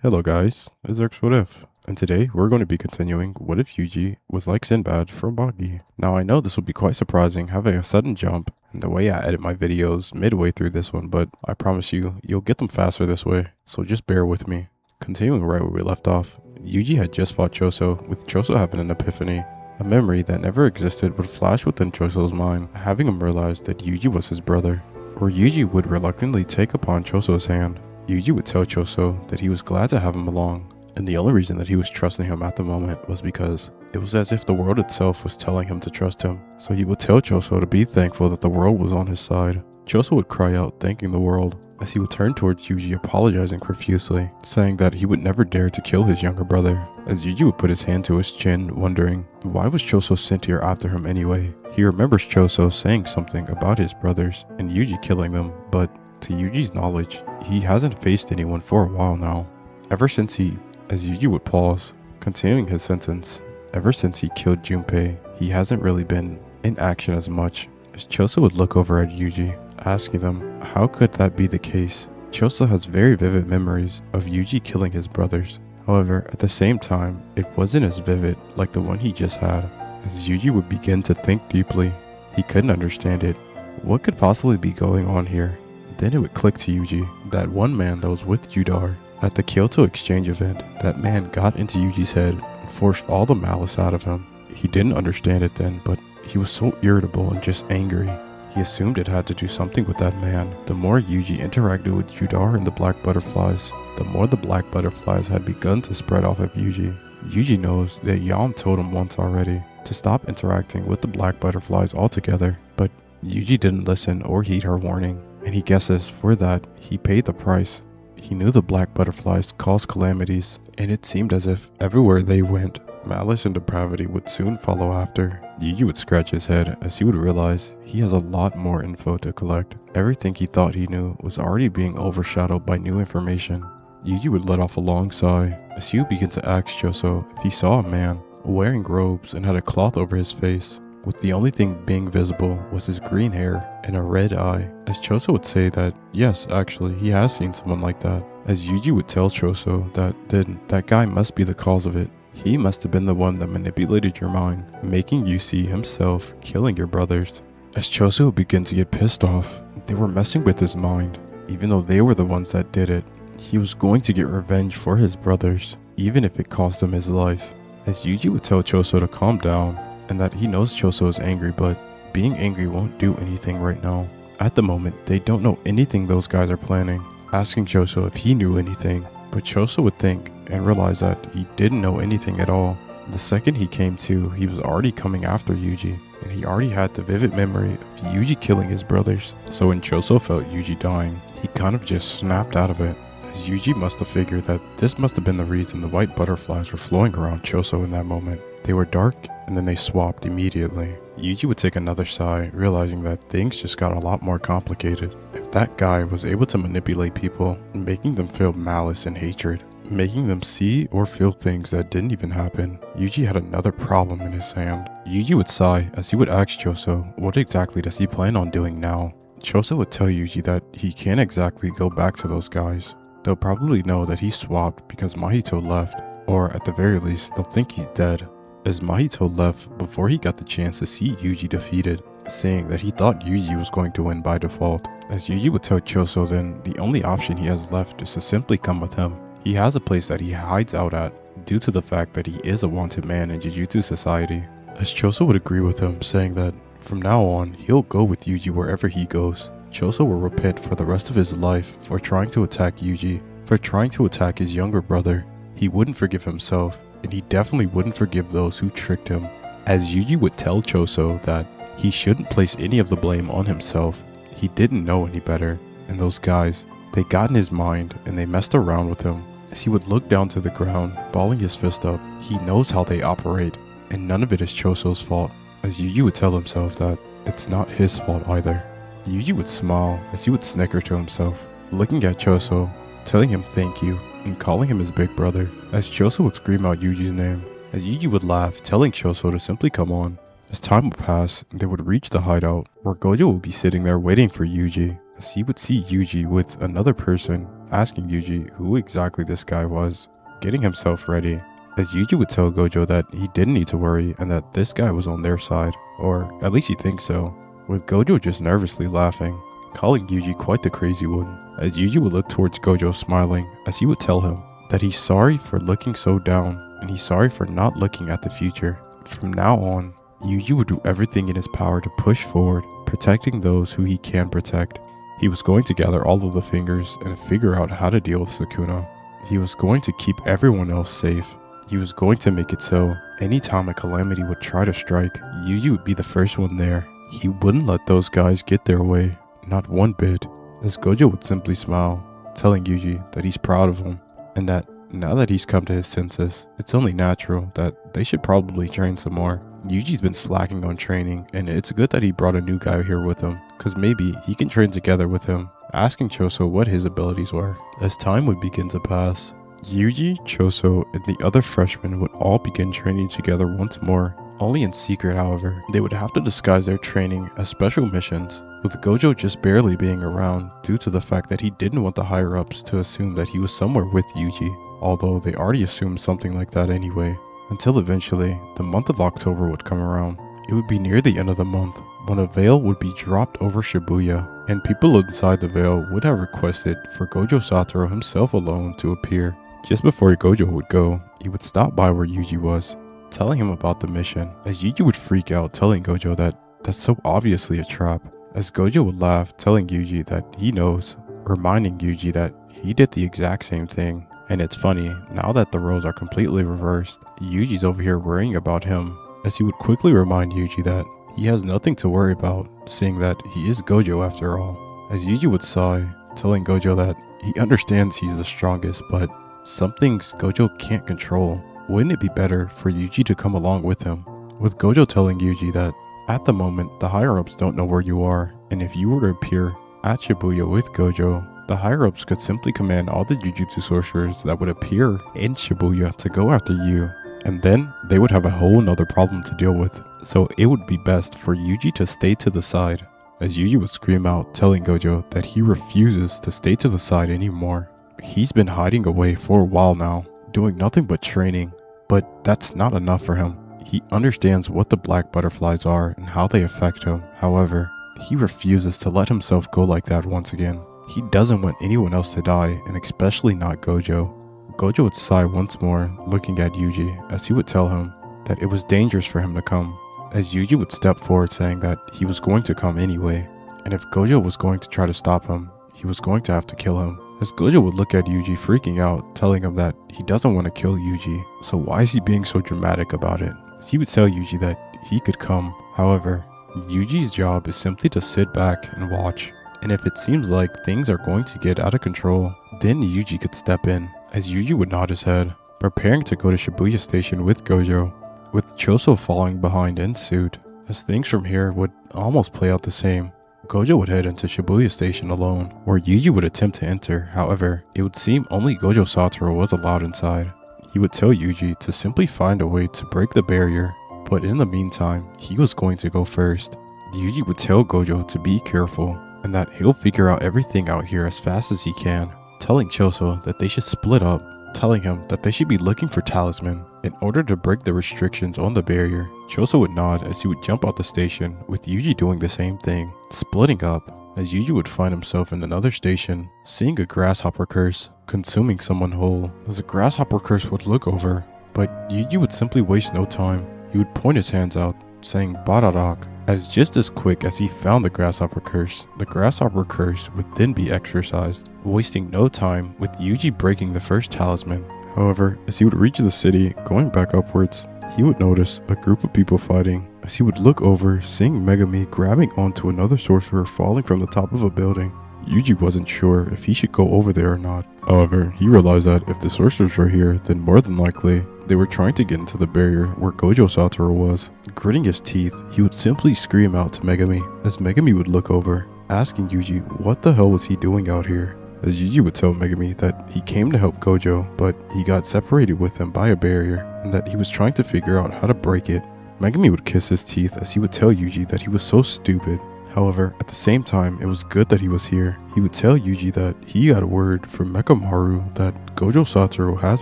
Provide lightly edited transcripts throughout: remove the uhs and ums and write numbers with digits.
Hello guys, it's X What If, and today we're going to be continuing What If Yuji was like Sinbad from Magi. Now I know this will be quite surprising having a sudden jump in the way I edit my videos midway through this one, but I promise you'll get them faster this way, so just bear with me. Continuing right where we left off, Yuji had just fought Choso, with Choso having an epiphany. A memory that never existed would flash within Choso's mind, having him realize that Yuji was his brother, where Yuji would reluctantly take upon Choso's hand. Yuji would tell Choso that he was glad to have him along, and the only reason that he was trusting him at the moment was because it was as if the world itself was telling him to trust him. So he would tell Choso to be thankful that the world was on his side. Choso would cry out thanking the world, as he would turn towards Yuji apologizing profusely, saying that he would never dare to kill his younger brother, as Yuji would put his hand to his chin, wondering why was Choso sent here after him anyway. He remembers Choso saying something about his brothers and Yuji killing them, but to Yuji's knowledge, he hasn't faced anyone for a while now. As Yuji would pause, continuing his sentence, ever since he killed Junpei, he hasn't really been in action as much, as Choso would look over at Yuji, asking them how could that be the case. Choso has very vivid memories of Yuji killing his brothers. However, at the same time, it wasn't as vivid like the one he just had. As Yuji would begin to think deeply, he couldn't understand it. What could possibly be going on here? Then it would click to Yuji that one man that was with Judar at the Kyoto exchange event, that man got into Yuji's head and forced all the malice out of him. He didn't understand it then, but he was so irritable and just angry. He assumed it had to do something with that man. The more Yuji interacted with Judar and the black butterflies, the more the black butterflies had begun to spread off of Yuji. Yuji knows that Yan told him once already to stop interacting with the black butterflies altogether, but Yuji didn't listen or heed her warning, and he guesses for that he paid the price. He knew the black butterflies caused calamities, and it seemed as if everywhere they went, malice and depravity would soon follow after. Yuji would scratch his head as he would realize he has a lot more info to collect. Everything he thought he knew was already being overshadowed by new information. Yuji would let off a long sigh as he would begin to ask Choso if he saw a man wearing robes and had a cloth over his face, with the only thing being visible was his green hair and a red eye, as Choso would say that yes, actually, he has seen someone like that, as Yuji would tell Choso that guy must be the cause of it. He must have been the one that manipulated your mind, making you see himself killing your brothers. As Choso would begin to get pissed off, they were messing with his mind, even though they were the ones that did it. He was going to get revenge for his brothers, even if it cost him his life, as Yuji would tell Choso to calm down, and that he knows Choso is angry, but being angry won't do anything right now. At the moment, they don't know anything those guys are planning, asking Choso if he knew anything, but Choso would think and realize that he didn't know anything at all. The second he came to, he was already coming after Yuji, and he already had the vivid memory of Yuji killing his brothers. So when Choso felt Yuji dying, he kind of just snapped out of it, as Yuji must have figured that this must have been the reason the white butterflies were flowing around Choso in that moment. They were dark, and then they swapped immediately. Yuji would take another sigh, realizing that things just got a lot more complicated. If that guy was able to manipulate people, making them feel malice and hatred, making them see or feel things that didn't even happen, Yuji had another problem in his hand. Yuji would sigh as he would ask Choso what exactly does he plan on doing now. Choso would tell Yuji that he can't exactly go back to those guys. They'll probably know that he swapped because Mahito left, or at the very least, they'll think he's dead, as Mahito left before he got the chance to see Yuji defeated, saying that he thought Yuji was going to win by default. As Yuji would tell Choso then the only option he has left is to simply come with him. He has a place that he hides out at due to the fact that he is a wanted man in Jujutsu society, as Choso would agree with him, saying that from now on he'll go with Yuji wherever he goes. Choso will repent for the rest of his life for trying to attack Yuji, for trying to attack his younger brother. He wouldn't forgive himself, and he definitely wouldn't forgive those who tricked him, as Yuji would tell Choso that he shouldn't place any of the blame on himself. He didn't know any better, and those guys, they got in his mind and they messed around with him. As he would look down to the ground, balling his fist up, he knows how they operate, and none of it is Choso's fault, as Yuji would tell himself that it's not his fault either. Yuji would smile as he would snicker to himself, looking at Choso, telling him thank you, and calling him his big brother, as Choso would scream out Yuji's name, as Yuji would laugh, telling Choso to simply come on. As time would pass, they would reach the hideout, where Gojo would be sitting there waiting for Yuji, as he would see Yuji with another person, asking Yuji who exactly this guy was, getting himself ready, as Yuji would tell Gojo that he didn't need to worry and that this guy was on their side, or at least he thinks so, with Gojo just nervously laughing, calling Yuji quite the crazy one, as Yuji would look towards Gojo smiling as he would tell him that he's sorry for looking so down and he's sorry for not looking at the future. From now on, Yuji would do everything in his power to push forward, protecting those who he can protect. He was going to gather all of the fingers and figure out how to deal with Sukuna. He was going to keep everyone else safe. He was going to make it so anytime a calamity would try to strike, Yuji would be the first one there. He wouldn't let those guys get their way, not one bit, as Gojo would simply smile, telling Yuji that he's proud of him, and that now that he's come to his senses, it's only natural that they should probably train some more. Yuji's been slacking on training, and it's good that he brought a new guy here with him, cause maybe he can train together with him, asking Choso what his abilities were. As time would begin to pass, Yuji, Choso, and the other freshmen would all begin training together once more, only in secret however. They would have to disguise their training as special missions, with Gojo just barely being around due to the fact that he didn't want the higher-ups to assume that he was somewhere with Yuji, although they already assumed something like that anyway. Until eventually, the month of October would come around. It would be near the end of the month when a veil would be dropped over Shibuya, and people inside the veil would have requested for Gojo Satoru himself alone to appear. Just before Gojo would go, he would stop by where Yuji was, telling him about the mission, as Yuji would freak out, telling Gojo that that's so obviously a trap, as Gojo would laugh, telling Yuji that he knows, reminding Yuji that he did the exact same thing. And it's funny, now that the roles are completely reversed, Yuji's over here worrying about him, as he would quickly remind Yuji that he has nothing to worry about, seeing that he is Gojo after all, as Yuji would sigh, telling Gojo that he understands he's the strongest, but some things Gojo can't control. Wouldn't it be better for Yuji to come along with him? With Gojo telling Yuji that at the moment the higher-ups don't know where you are, and if you were to appear at Shibuya with Gojo, the higher-ups could simply command all the Jujutsu sorcerers that would appear in Shibuya to go after you, and then they would have a whole nother problem to deal with. So it would be best for Yuji to stay to the side, as Yuji would scream out, telling Gojo that he refuses to stay to the side anymore. He's been hiding away for a while now, doing nothing but training, but that's not enough for him. He understands what the black butterflies are and how they affect him. However, he refuses to let himself go like that once again. He doesn't want anyone else to die, and especially not Gojo. Gojo would sigh once more, looking at Yuji, as he would tell him that it was dangerous for him to come, as Yuji would step forward saying that he was going to come anyway, and if Gojo was going to try to stop him, he was going to have to kill him. As Gojo would look at Yuji freaking out, telling him that he doesn't want to kill Yuji, so why is he being so dramatic about it? As he would tell Yuji that he could come. However, Yuji's job is simply to sit back and watch, and if it seems like things are going to get out of control, then Yuji could step in, as Yuji would nod his head, preparing to go to Shibuya Station with Gojo, with Choso following behind in suit, as things from here would almost play out the same. Gojo would head into Shibuya Station alone, where Yuji would attempt to enter. However, it would seem only Gojo Satoru was allowed inside. He would tell Yuji to simply find a way to break the barrier, but in the meantime, he was going to go first. Yuji would tell Gojo to be careful, and that he'll figure out everything out here as fast as he can, telling Choso that they should split up, telling him that they should be looking for talisman in order to break the restrictions on the barrier. Choso would nod as he would jump out the station, with Yuji doing the same thing, splitting up, as Yuji would find himself in another station, seeing a grasshopper curse consuming someone whole, as the grasshopper curse would look over, but Yuji would simply waste no time. He would point his hands out, saying Bararak, as just as quick as he found the grasshopper curse would then be exorcised, wasting no time with Yuji breaking the first talisman. However, as he would reach the city, going back upwards, he would notice a group of people fighting. As he would look over, seeing Megami grabbing onto another sorcerer falling from the top of a building. Yuji wasn't sure if he should go over there or not. However, he realized that if the sorcerers were here, then more than likely, they were trying to get into the barrier where Gojo Satoru was. Gritting his teeth, he would simply scream out to Megami, as Megami would look over, asking Yuji what the hell was he doing out here. As Yuji would tell Megami that he came to help Gojo, but he got separated with him by a barrier, and that he was trying to figure out how to break it. Megami would kiss his teeth as he would tell Yuji that he was so stupid, However, at the same time, it was good that he was here. He would tell Yuji that he got word from Mekamaru that Gojo Satoru has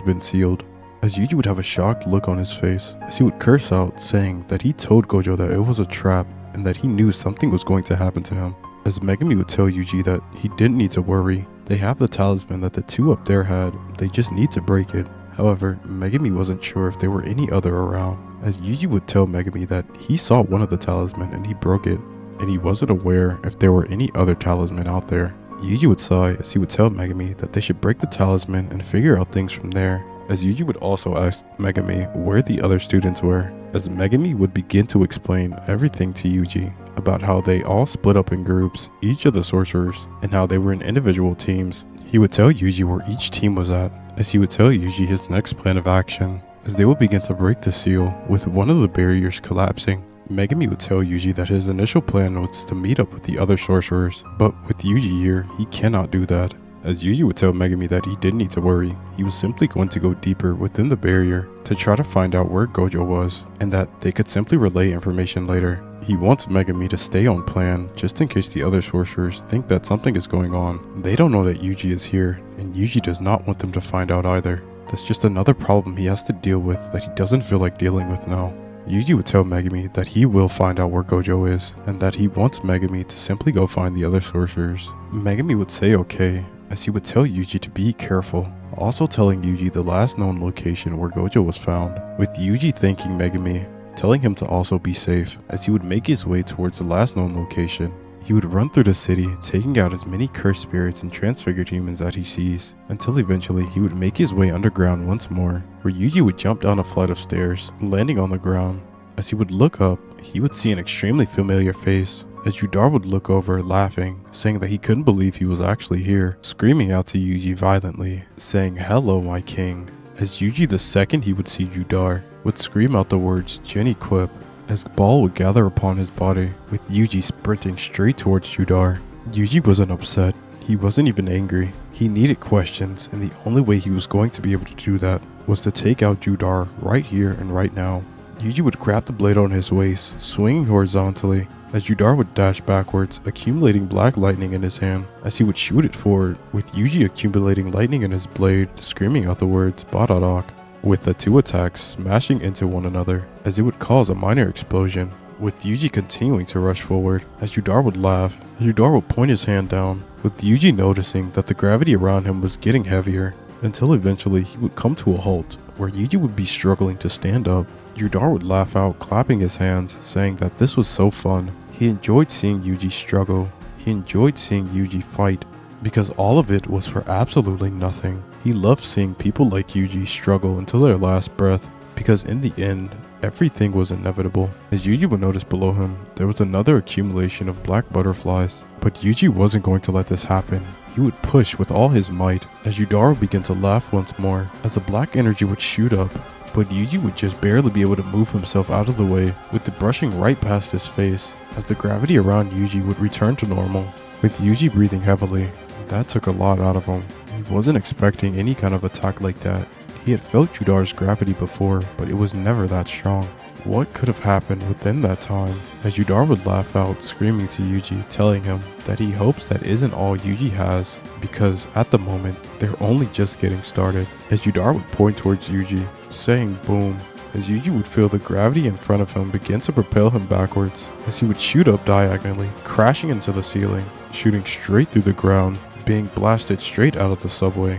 been sealed, as Yuji would have a shocked look on his face, as he would curse out, saying that he told Gojo that it was a trap and that he knew something was going to happen to him. As Megami would tell Yuji that he didn't need to worry, they have the talisman that the two up there had, they just need to break it. However, Megami wasn't sure if there were any other around, as Yuji would tell Megami that he saw one of the talisman and he broke it, and he wasn't aware if there were any other talisman out there. Yuji would sigh as he would tell Megami that they should break the talisman and figure out things from there, as Yuji would also ask Megami where the other students were, as Megami would begin to explain everything to Yuji about how they all split up in groups, each of the sorcerers, and how they were in individual teams. He would tell Yuji where each team was at, as he would tell Yuji his next plan of action, as they would begin to break the seal with one of the barriers collapsing. Megami would tell Yuji that his initial plan was to meet up with the other sorcerers, but with Yuji here, he cannot do that. As Yuji would tell Megami that he didn't need to worry, he was simply going to go deeper within the barrier to try to find out where Gojo was, and that they could simply relay information later. He wants Megami to stay on plan just in case the other sorcerers think that something is going on. They don't know that Yuji is here, and Yuji does not want them to find out either. That's just another problem he has to deal with that he doesn't feel like dealing with now. Yuji would tell Megami that he will find out where Gojo is, and that he wants Megami to simply go find the other sorcerers. Megami would say okay, as he would tell Yuji to be careful, also telling Yuji the last known location where Gojo was found, with Yuji thanking Megami, telling him to also be safe. As he would make his way towards the last known location, he would run through the city, taking out as many cursed spirits and transfigured humans that he sees, until eventually he would make his way underground once more, where Yuji would jump down a flight of stairs, landing on the ground. As he would look up, he would see an extremely familiar face, as Judar would look over laughing, saying that he couldn't believe he was actually here, screaming out to Yuji violently, saying "Hello, my king." As Yuji, the second he would see Judar, would scream out the words "Jenny Quip," as the ball would gather upon his body, with Yuji sprinting straight towards Judar. Yuji wasn't upset, he wasn't even angry, he needed questions, and the only way he was going to be able to do that was to take out Judar right here and right now. Yuji would grab the blade on his waist, swinging horizontally, as Judar would dash backwards, accumulating black lightning in his hand, as he would shoot it forward, with Yuji accumulating lightning in his blade, screaming out the words "Baradak," with the two attacks smashing into one another, as it would cause a minor explosion, with Yuji continuing to rush forward, as Judar would laugh, as Judar would point his hand down, with Yuji noticing that the gravity around him was getting heavier, until eventually he would come to a halt, where Yuji would be struggling to stand up. Judar would laugh out, clapping his hands, saying that this was so fun. He enjoyed seeing Yuji struggle. He enjoyed seeing Yuji fight, because all of it was for absolutely nothing. He loved seeing people like Yuji struggle until their last breath, because in the end, everything was inevitable. As Yuji would notice below him, there was another accumulation of black butterflies, but Yuji wasn't going to let this happen. He would push with all his might, as Judar would begin to laugh once more, as the black energy would shoot up, but Yuji would just barely be able to move himself out of the way, with the brushing right past his face, as the gravity around Yuji would return to normal, with Yuji breathing heavily. That took a lot out of him. He wasn't expecting any kind of attack like that. He had felt Judar's gravity before, but it was never that strong. What could have happened within that time? As Judar would laugh out, screaming to Yuji, telling him that he hopes that isn't all Yuji has, because at the moment, they're only just getting started. As Judar would point towards Yuji, saying boom, as Yuji would feel the gravity in front of him begin to propel him backwards, as he would shoot up diagonally, crashing into the ceiling, shooting straight through the ground, being blasted straight out of the subway.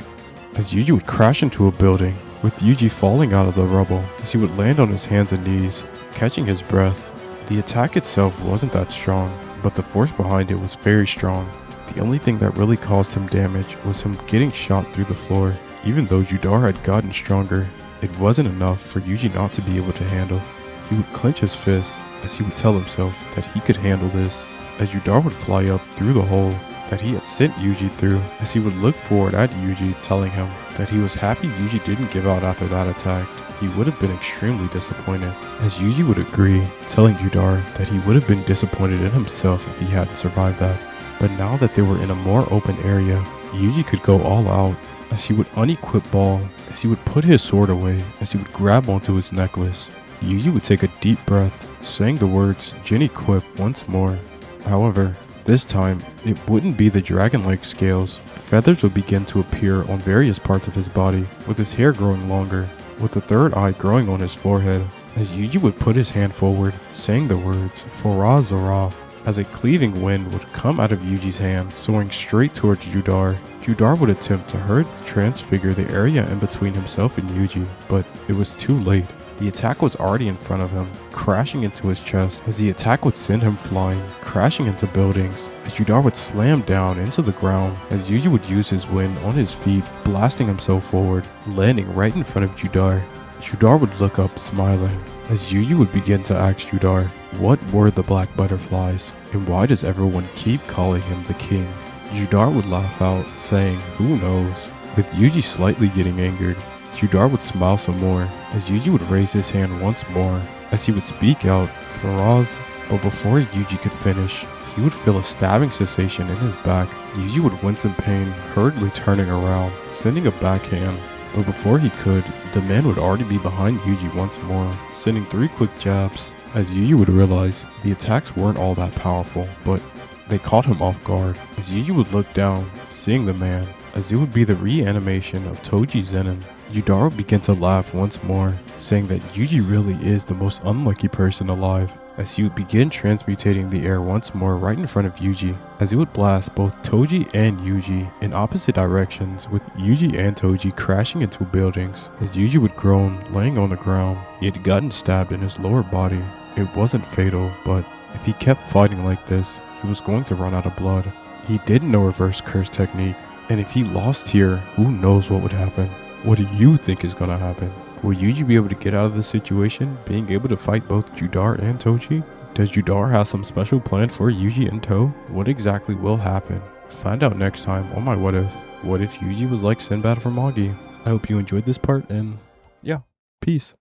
As Yuji would crash into a building, with Yuji falling out of the rubble, as he would land on his hands and knees, catching his breath. The attack itself wasn't that strong, but the force behind it was very strong. The only thing that really caused him damage was him getting shot through the floor. Even though Judar had gotten stronger, it wasn't enough for Yuji not to be able to handle. He would clench his fists, as he would tell himself that he could handle this, as Judar would fly up through the hole that he had sent Yuji through, as he would look forward at Yuji, telling him that he was happy Yuji didn't give out after that attack. He would have been extremely disappointed, as Yuji would agree, telling Judar that he would have been disappointed in himself if he hadn't survived that. But now that they were in a more open area, Yuji could go all out, as he would unequip Ball, as he would put his sword away, as he would grab onto his necklace. Yuji would take a deep breath, saying the words "Jenny Quip" once more, However, this time, it wouldn't be the dragon-like scales. Feathers would begin to appear on various parts of his body, with his hair growing longer, with a third eye growing on his forehead, as Yuji would put his hand forward, saying the words, Forazara, as a cleaving wind would come out of Yuji's hand, soaring straight towards Judar. Judar would attempt to hurriedly transfigure the area in between himself and Yuji, but it was too late. The attack was already in front of him, crashing into his chest, as the attack would send him flying, crashing into buildings, as Judar would slam down into the ground, as Yuji would use his wind on his feet, blasting himself forward, landing right in front of Judar. Judar would look up, smiling, as Yuji would begin to ask Judar, what were the black butterflies, and why does everyone keep calling him the king? Judar would laugh out, saying, who knows? With Yuji slightly getting angered, Judar would smile some more, as Yuji would raise his hand once more, as he would speak out, Faraz, but before Yuji could finish, he would feel a stabbing sensation in his back. Yuji would wince in pain, hurriedly turning around, sending a backhand, but before he could, the man would already be behind Yuji once more, sending 3 quick jabs, as Yuji would realize the attacks weren't all that powerful, but they caught him off guard, as Yuji would look down, seeing the man, as it would be the reanimation of Toji Zenin. Judar would begin to laugh once more, saying that Yuji really is the most unlucky person alive, as he would begin transmutating the air once more right in front of Yuji, as he would blast both Toji and Yuji in opposite directions, with Yuji and Toji crashing into buildings, as Yuji would groan, laying on the ground. He had gotten stabbed in his lower body. It wasn't fatal, but if he kept fighting like this, he was going to run out of blood. He didn't know reverse curse technique, and if he lost here, who knows what would happen. What do you think is gonna happen? Will Yuji be able to get out of this situation, being able to fight both Judar and Toji? Does Judar have some special plan for Yuji and To? What exactly will happen? Find out next time on my What If. What if Yuji was like Sinbad from Magi? I hope you enjoyed this part, and yeah, peace.